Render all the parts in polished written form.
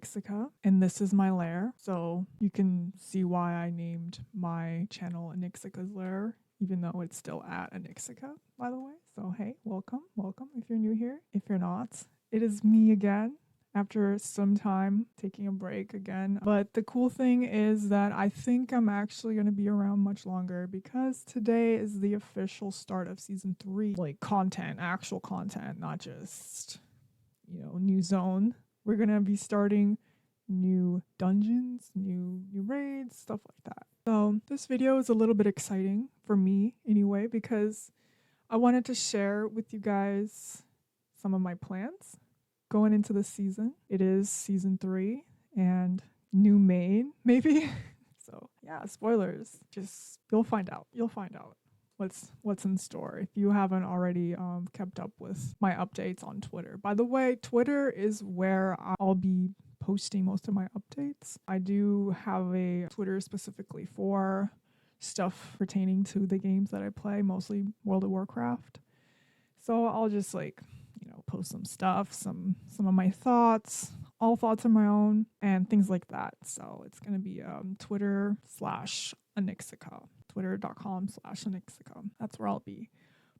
Anixica, and this is my lair. So you can see why I named my channel Anixica's Lair, even though it's still at Anixica, by the way. So hey, welcome if you're new here. If you're not, it is me again after some time taking a break again. But the cool thing is that I think I'm actually going to be around much longer because today is the official start of season 3, like content, actual content, not just, new zone. We're going to be starting new dungeons, new raids, stuff like that. So this video is a little bit exciting for me anyway, because I wanted to share with you guys some of my plans going into the season. It is season 3 and new main, maybe. So yeah, spoilers. Just you'll find out what's in store if you haven't already kept up with my updates on Twitter. By the way, Twitter is where I'll be posting most of my updates. I do have a Twitter specifically for stuff pertaining to the games that I play, mostly World of Warcraft. So I'll just post some stuff, some of my thoughts. All thoughts are my own and things like that. So it's going to be Twitter/Anixica, twitter.com/Anixica. That's where I'll be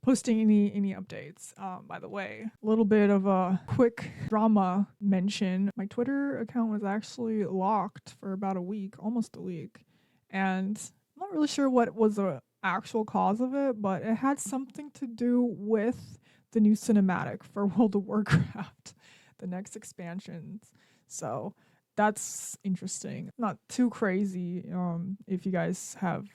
posting any updates. By the way, a little bit of a quick drama mention. My Twitter account was actually locked for about a week, almost a week. And I'm not really sure what was the actual cause of it, but it had something to do with the new cinematic for World of Warcraft, the next expansions. So that's interesting. Not too crazy. If you guys have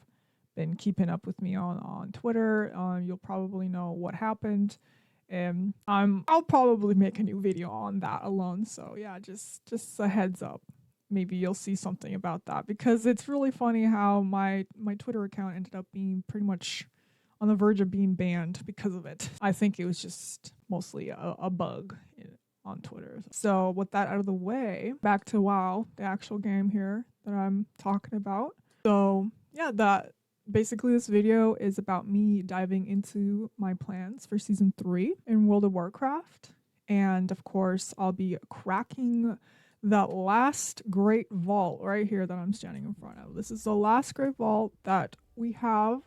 been keeping up with me on Twitter, you'll probably know what happened. And I'll probably make a new video on that alone. So yeah, just a heads up. Maybe you'll see something about that, because it's really funny how my Twitter account ended up being pretty much on the verge of being banned because of it. I think it was just mostly a bug on Twitter. So with that out of the way, back to WoW, the actual game here that I'm talking about. So yeah, basically this video is about me diving into my plans for season 3 in World of Warcraft. And of course, I'll be cracking that last great vault right here that I'm standing in front of. This is the last great vault that we have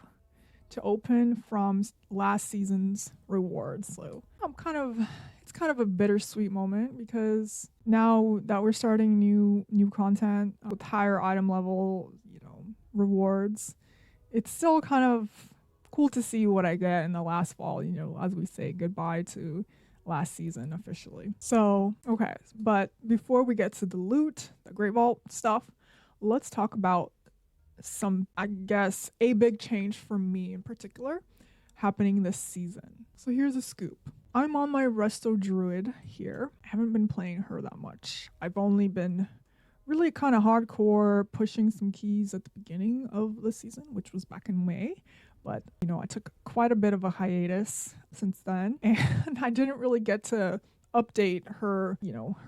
to open from last season's rewards. So it's kind of a bittersweet moment, because now that we're starting new content with higher item level, rewards, it's still kind of cool to see what I get in the last fall, as we say goodbye to last season officially. So, okay, but before we get to the loot, the Great Vault stuff, let's talk about some, I guess, a big change for me in particular happening this season. So here's a scoop. I'm on my Resto Druid here. I haven't been playing her that much. I've only been really kind of hardcore pushing some keys at the beginning of the season, which was back in May. But, I took quite a bit of a hiatus since then, and I didn't really get to update her,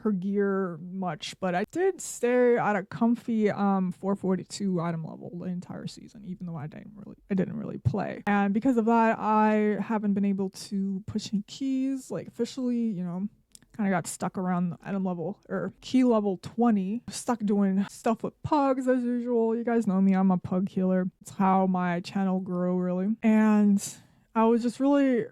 her gear much, but I did stay at a comfy 442 item level the entire season, even though I didn't really play. And because of that, I haven't been able to push any keys, like officially, kind of got stuck around the item level or key level 20, stuck doing stuff with pugs as usual. You guys know me, I'm a pug healer. It's how my channel grew, really. And I was just really,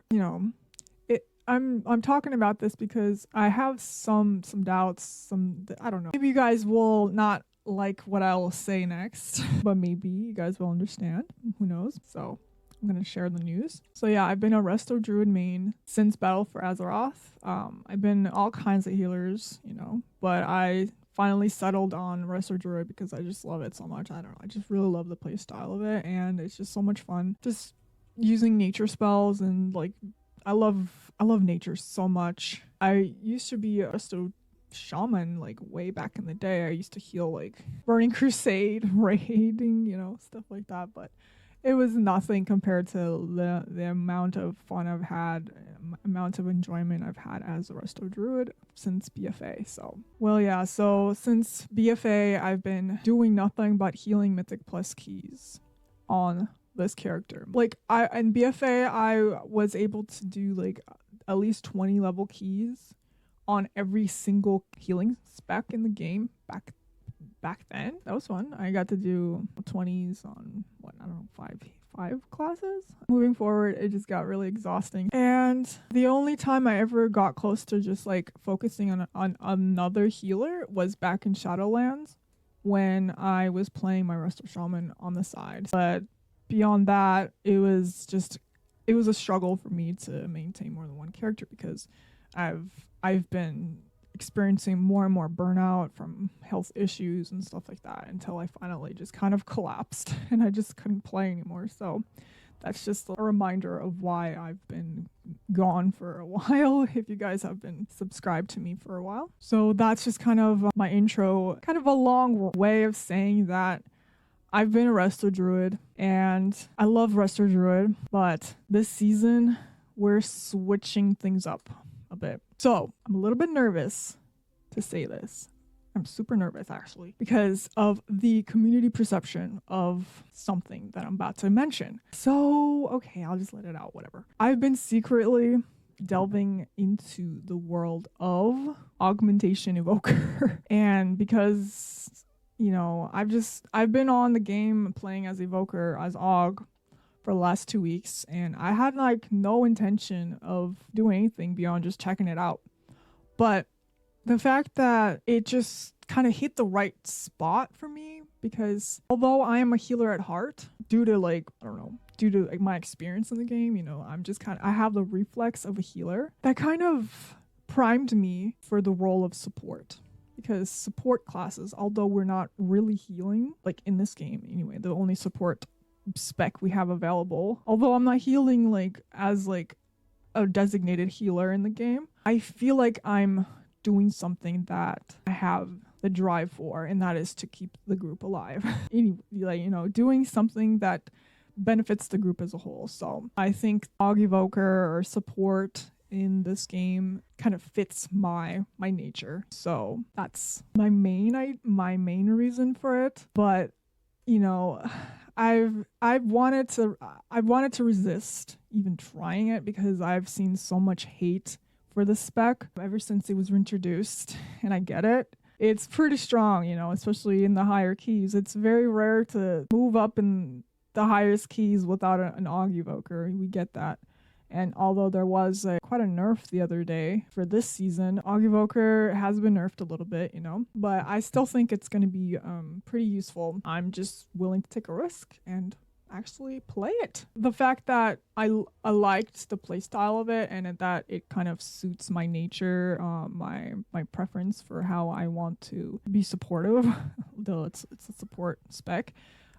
I'm talking about this because I have some doubts, I don't know. Maybe you guys will not like what I will say next, but maybe you guys will understand. Who knows? So I'm going to share the news. So yeah, I've been a Resto Druid main since Battle for Azeroth. I've been all kinds of healers, but I finally settled on Resto Druid because I just love it so much. I don't know. I just really love the play style of it, and it's just so much fun. Just using nature spells and I love nature so much. I used to be a Resto shaman way back in the day. I used to heal Burning Crusade, raiding, stuff like that, but it was nothing compared to the amount of fun I've had, amount of enjoyment I've had as a Resto Druid since BFA. So since BFA, I've been doing nothing but healing Mythic Plus keys on this character. In BFA, I was able to do at least 20 level keys on every single healing spec in the game back then. That was fun. I got to do 20s on five classes. Moving forward, it just got really exhausting. And the only time I ever got close to just like focusing on another healer was back in Shadowlands when I was playing my Resto Shaman on the side. But beyond that, it was a struggle for me to maintain more than one character because I've been experiencing more and more burnout from health issues and stuff like that until I finally just kind of collapsed and I just couldn't play anymore. So that's just a reminder of why I've been gone for a while, if you guys have been subscribed to me for a while. So that's just kind of my intro, kind of a long way of saying that I've been a Resto Druid and I love Resto Druid, but this season we're switching things up a bit. So I'm a little bit nervous to say this. I'm super nervous actually because of the community perception of something that I'm about to mention. So, okay, I'll just let it out, whatever. I've been secretly delving into the world of augmentation evoker. And because, you know, I've been on the game playing as evoker, as aug, for the last 2 weeks, and I had like no intention of doing anything beyond just checking it out. But the fact that it just kind of hit the right spot for me, because although I am a healer at heart, due to like my experience in the game, you know, I have the reflex of a healer. That kind of primed me for the role of support. Because support classes, although we're not really healing, like in this game anyway, the only support spec we have available, although I'm not healing like as like a designated healer in the game, I feel like I'm doing something that I have the drive for, and that is to keep the group alive. Like, you know, doing something that benefits the group as a whole. So I think aug evoker or support in this game kind of fits my nature. So that's my main reason for it. But you know, I've wanted to resist even trying it because I've seen so much hate for the spec ever since it was introduced, and I get it. It's pretty strong, you know, especially in the higher keys. It's very rare to move up in the highest keys without an aug evoker. We get that. And although there was quite a nerf the other day for this season, aug evoker has been nerfed a little bit, you know, but I still think it's going to be pretty useful. I'm just willing to take a risk and actually play it. The fact that I liked the playstyle of it and that it kind of suits my nature, my preference for how I want to be supportive, though it's a support spec.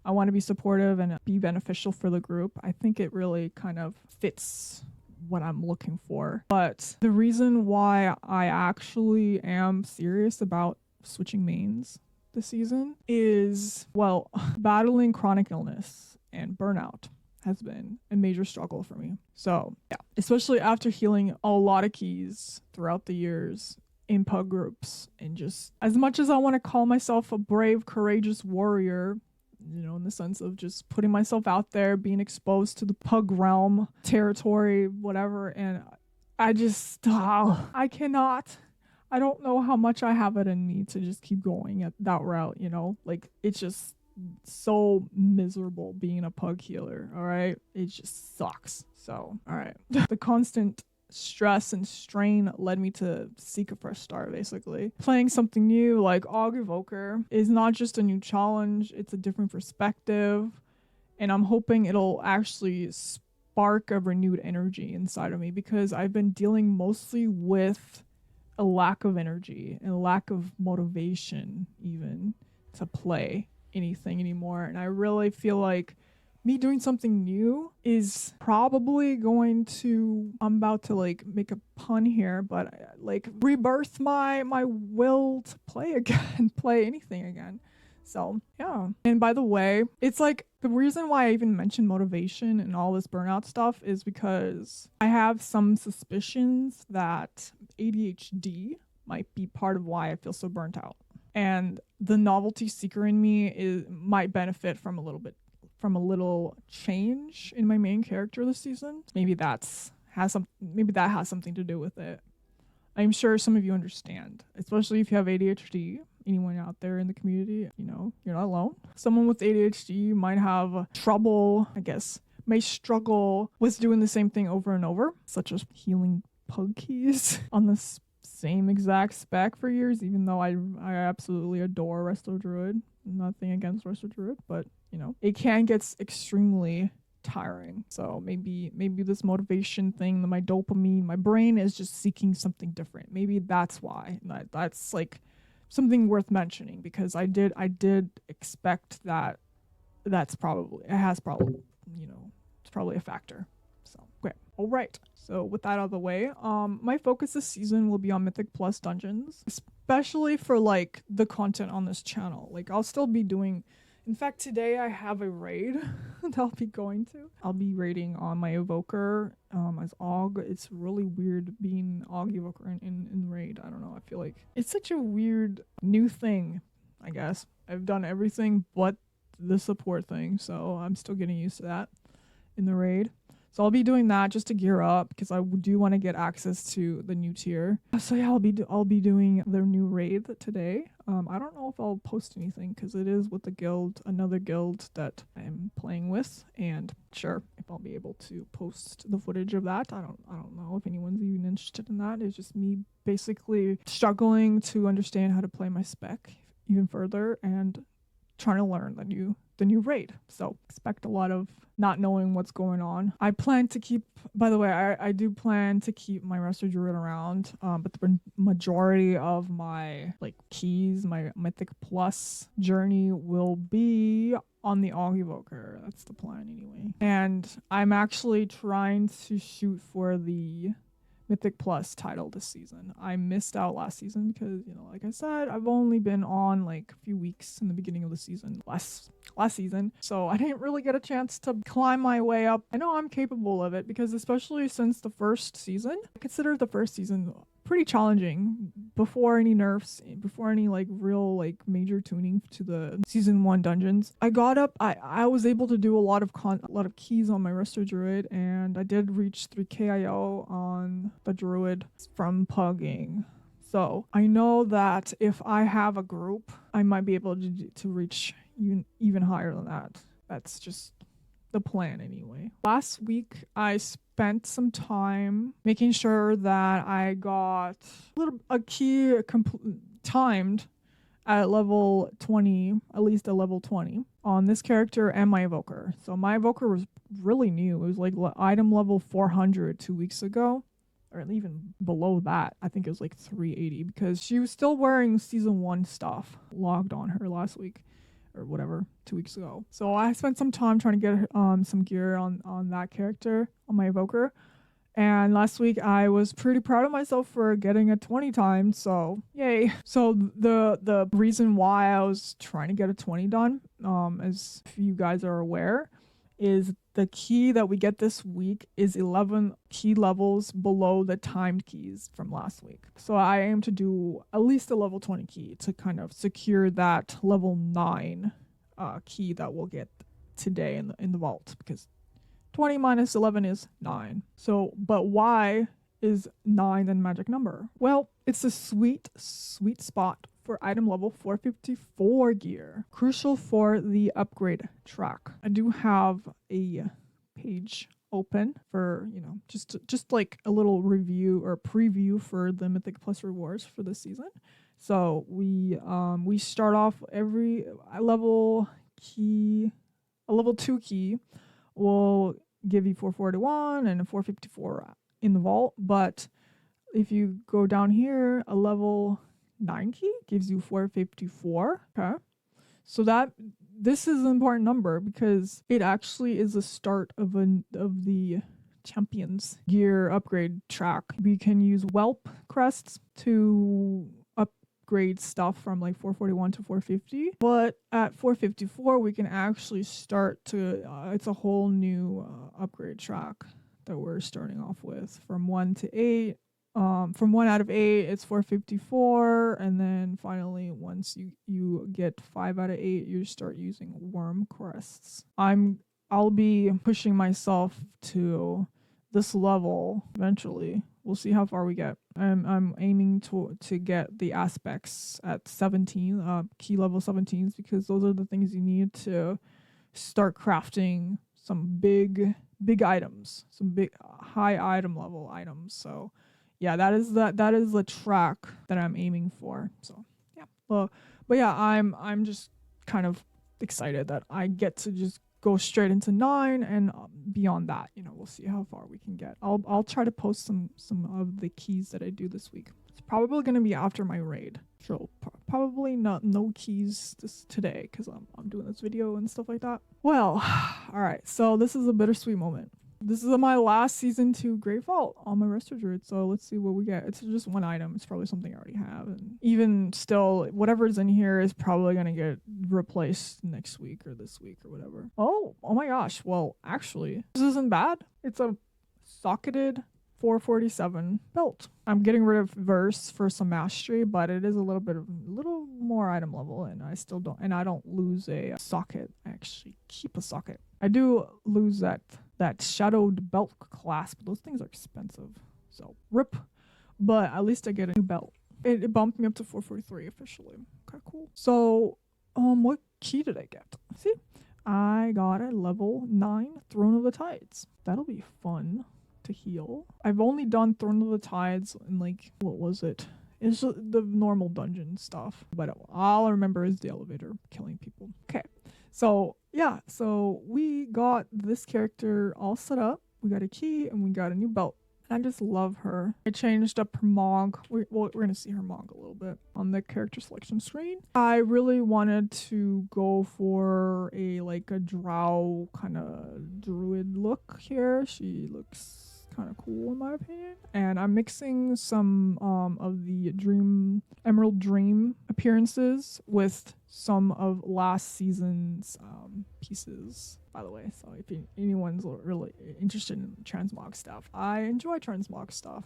I want to be supportive and be beneficial for the group. I think it really kind of fits what I'm looking for. But the reason why I actually am serious about switching mains this season is, well, battling chronic illness and burnout has been a major struggle for me. So yeah, especially after healing a lot of keys throughout the years in pug groups, and just as much as I want to call myself a brave, courageous warrior, you know, in the sense of just putting myself out there, being exposed to the pug realm, territory, whatever. And I just, I cannot, I don't know how much I have it in me to just keep going at that route, you know, like it's just so miserable being a pug healer. All right. It just sucks. So, all right. The constant stress and strain led me to seek a fresh start, basically. Playing something new like aug evoker is not just a new challenge, it's a different perspective, and I'm hoping it'll actually spark a renewed energy inside of me, because I've been dealing mostly with a lack of energy and a lack of motivation even to play anything anymore. And I really feel like me doing something new is probably going to, I'm about to like make a pun here, but like rebirth my will to play again, play anything again. So yeah. And by the way, it's like the reason why I even mentioned motivation and all this burnout stuff is because I have some suspicions that ADHD might be part of why I feel so burnt out. And the novelty seeker in me might benefit from a little change in my main character this season. Maybe that has something to do with it. I'm sure some of you understand, especially if you have ADHD. Anyone out there in the community, you're not alone. Someone with ADHD might have trouble, may struggle with doing the same thing over and over, such as healing pug keys on the same exact spec for years, even though I absolutely adore Resto Druid. Nothing against Resto Druid, but, it can get extremely tiring. So maybe this motivation thing, my dopamine, my brain is just seeking something different. Maybe that's why. That's like something worth mentioning, because I did expect that it's probably it's probably a factor. So okay. All right. So with that out of the way, my focus this season will be on Mythic Plus dungeons, especially for like the content on this channel. Like I'll still be doing. In fact, today I have a raid that I'll be going to. I'll be raiding on my evoker as Og. It's really weird being Og evoker in raid. I don't know. I feel like it's such a weird new thing, I guess. I've done everything but the support thing, so I'm still getting used to that in the raid. So I'll be doing that just to gear up, because I do want to get access to the new tier. So yeah, I'll be doing their new raid today. I don't know if I'll post anything, because it is with the guild, another guild that I'm playing with, and sure if I'll be able to post the footage of that. I don't know if anyone's even interested in that. It's just me basically struggling to understand how to play my spec even further and trying to learn the new raid. So expect a lot of not knowing what's going on. I plan to keep, by the way, I do plan to keep my Resto Druid around, but the majority of my keys, my Mythic Plus journey will be on the Og Evoker. That's the plan anyway. And I'm actually trying to shoot for the Mythic Plus title this season. I missed out last season because, like I said, I've only been on a few weeks in the beginning of the season, last season. So I didn't really get a chance to climb my way up. I know I'm capable of it, because especially since the first season, I consider the first season pretty challenging before any nerfs, before any real major tuning to the season 1 dungeons. I got up, I was able to do a lot of keys on my Resto Druid, and I did reach 3 KIO on the Druid from pugging. So I know that if I have a group, I might be able to reach even higher than that. That's just the plan anyway. Last week I spent some time making sure that I got a key timed at level 20, at least at level 20 on this character and my evoker. So my evoker was really new. It was item level 400 2 weeks ago, or even below that. I think it was 380, because she was still wearing season 1 stuff logged on her last week, or whatever, 2 weeks ago. So I spent some time trying to get some gear on that character, on my evoker. And last week I was pretty proud of myself for getting a 20 times, so yay. So the reason why I was trying to get a 20 done, as if you guys are aware, is the key that we get this week is 11 key levels below the timed keys from last week. So I aim to do at least a level 20 key to kind of secure that level 9 key that we'll get today in the vault, because 20 minus 11 is 9. So, but why is 9 the magic number? Well, it's a sweet spot for item level 454 gear, crucial for the upgrade track. I do have a page open for, just like a little review or preview for the Mythic Plus rewards for this season. So we start off every level 2 key will give you 441 and a 454 in the vault, but if you go down here, a level 9 key gives you 454. Okay, so this is an important number, because it actually is the start of the champions gear upgrade track. We can use whelp crests to upgrade stuff from 441 to 450, but at 454 we can actually start to it's a whole new upgrade track that we're starting off with, from 1 to 8. From 1 out of 8, it's 454, and then finally, once you get 5 out of 8, you start using worm crests. I'll be pushing myself to this level eventually, we'll see how far we get. I'm aiming to get the aspects at 17, key level 17s, because those are the things you need to start crafting some big items, some big high item level items. So yeah, that is the track that I'm aiming for. So yeah, but yeah, I'm just kind of excited that I get to just go straight into 9, and beyond that, we'll see how far we can get. I'll try to post some of the keys that I do this week. It's probably going to be after my raid, so probably no keys today, because I'm doing this video and stuff like that. Well, all right, so this is a bittersweet moment. This is my last season 2 Great Vault on my Resto Druid, so let's see what we get. It's just one item. It's probably something I already have, and even still, whatever's in here is probably going to get replaced next week or this week or whatever. Oh my gosh. Well, actually, this isn't bad. It's a socketed 447 belt. I'm getting rid of verse for some mastery, but it is a little more item level, and I don't lose a socket. I actually keep a socket. I do lose that shadowed belt clasp. Those things are expensive, so rip. But at least I get a new belt. It bumped me up to 443 officially. Okay, cool. So what key did I get? See, I got a level 9 Throne of the Tides. That'll be fun to heal. I've only done Throne of the Tides in, like, what was it? It's the normal dungeon stuff, but all I remember is the elevator killing people. Okay, so yeah, so we got this character all set up. We got a key and we got a new belt. I just love her. I changed up her mog. We're gonna see her mog a little bit on the character selection screen. I really wanted to go for a drow kind of druid look here. She looks kind of cool in my opinion, and I'm mixing some of the Emerald Dream appearances with some of last season's pieces, by the way. So if anyone's really interested in transmog stuff, I enjoy transmog stuff.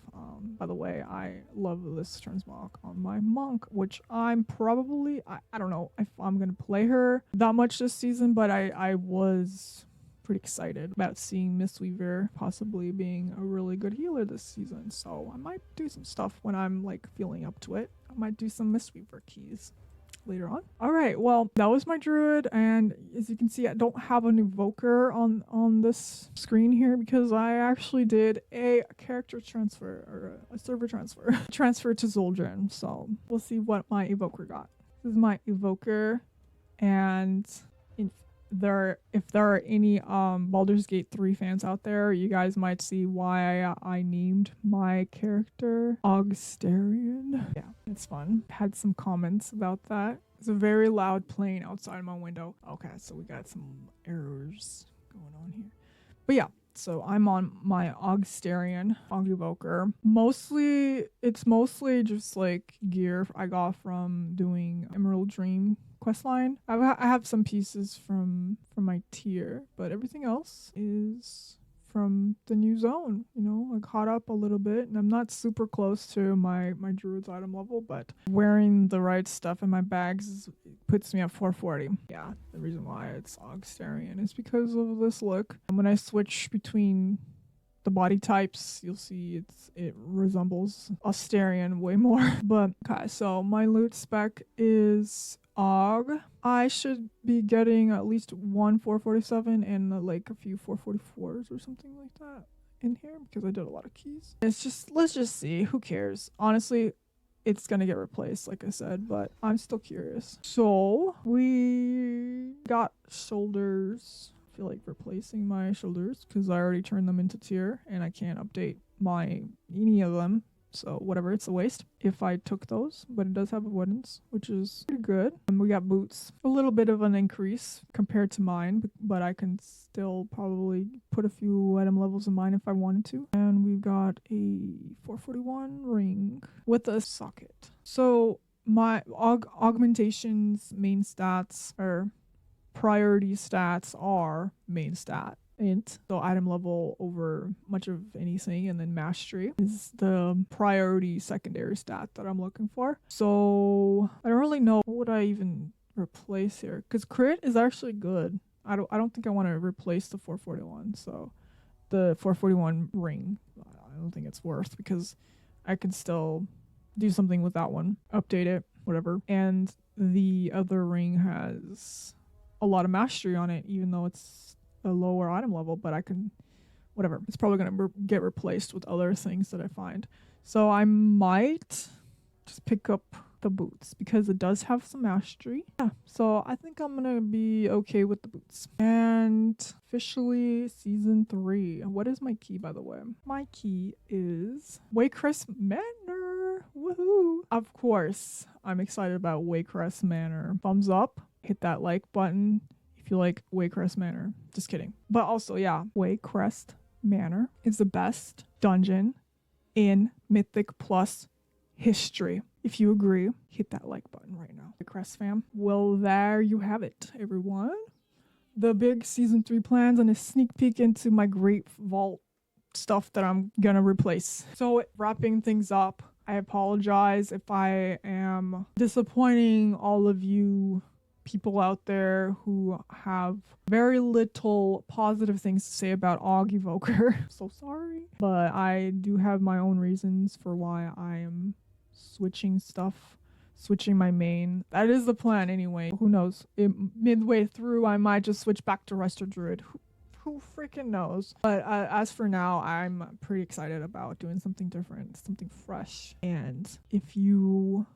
By the way, I love this transmog on my monk, which I'm probably I don't know if I'm gonna play her that much this season, but I was pretty excited about seeing Mistweaver possibly being a really good healer this season, so I might do some stuff when I'm feeling up to it. I might do some Mistweaver keys later on. All right, well, that was my druid, and as you can see, I don't have an evoker on this screen here because I actually did a character transfer, or a server transfer to Zoldrin, so we'll see what my evoker got. This is my evoker, and if there are any Baldur's Gate 3 fans out there, you guys might see why I named my character Augustarian. Yeah, it's fun. Had some comments about that. It's a very loud plane outside my window. Okay, so we got some errors going on here. But yeah, so I'm on my Augustarian Evoker. It's mostly just gear I got from doing Emerald Dream questline. I have some pieces from my tier, but everything else is from the new zone. I caught up a little bit, and I'm not super close to my druid's item level, but wearing the right stuff in my bags puts me at 440. Yeah, the reason why it's Augustarian is because of this look. And when I switch between the body types, you'll see it resembles Augustarian way more. But okay, so my loot spec is Aug. I should be getting at least one 447 and a few 444s or something like that in here because I did a lot of keys. Let's just see. Who cares? Honestly, it's gonna get replaced, like I said, but I'm still curious. So we got shoulders. I feel like replacing my shoulders because I already turned them into tier and I can't update any of them. So whatever, it's a waste if I took those, but it does have avoidance, which is pretty good. And we got boots, a little bit of an increase compared to mine, but I can still probably put a few item levels in mine if I wanted to. And we've got a 441 ring with a socket. So my augmentation's main stats, or priority stats, are main stat int, so item level over much of anything, and then mastery is the priority secondary stat that I'm looking for. So I don't really know what would I even replace here, because crit is actually good. I don't think I want to replace the 441, so the 441 ring, I don't think it's worth, because I can still do something with that one, update it, whatever. And the other ring has a lot of mastery on it, even though it's a lower item level, but I can, whatever. It's probably going to get replaced with other things that I find. So I might just pick up the boots because it does have some mastery. Yeah, so I think I'm gonna be okay with the boots. And officially season 3. What is my key, by the way? My key is Waycrest Manor. Woohoo! Of course, I'm excited about Waycrest Manor. Thumbs up, hit that like button if you like Waycrest Manor. Just kidding. But also, yeah, Waycrest Manor is the best dungeon in Mythic Plus history. If you agree, hit that like button right now. The Crest fam. Well, there you have it, everyone. The big season 3 plans and a sneak peek into my great vault stuff that I'm gonna replace. So wrapping things up, I apologize if I am disappointing all of you people out there who have very little positive things to say about Og Evoker. So sorry. But I do have my own reasons for why I am switching my main. That is the plan anyway. Who knows? Midway through, I might just switch back to Rester Druid. Who freaking knows? But as for now, I'm pretty excited about doing something different, something fresh. And if you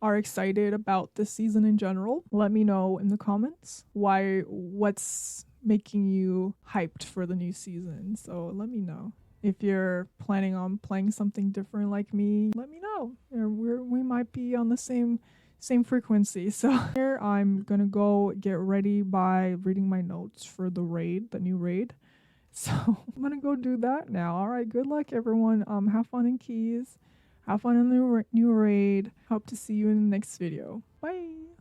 are excited about this season in general, let me know in the comments what's making you hyped for the new season. So let me know. If you're planning on playing something different like me, let me know. We might be on the same frequency. So here I'm gonna go get ready by reading my notes for the new raid. So I'm gonna go do that now. All right, good luck everyone. Have fun in Keys. Have fun in the new raid. Hope to see you in the next video. Bye.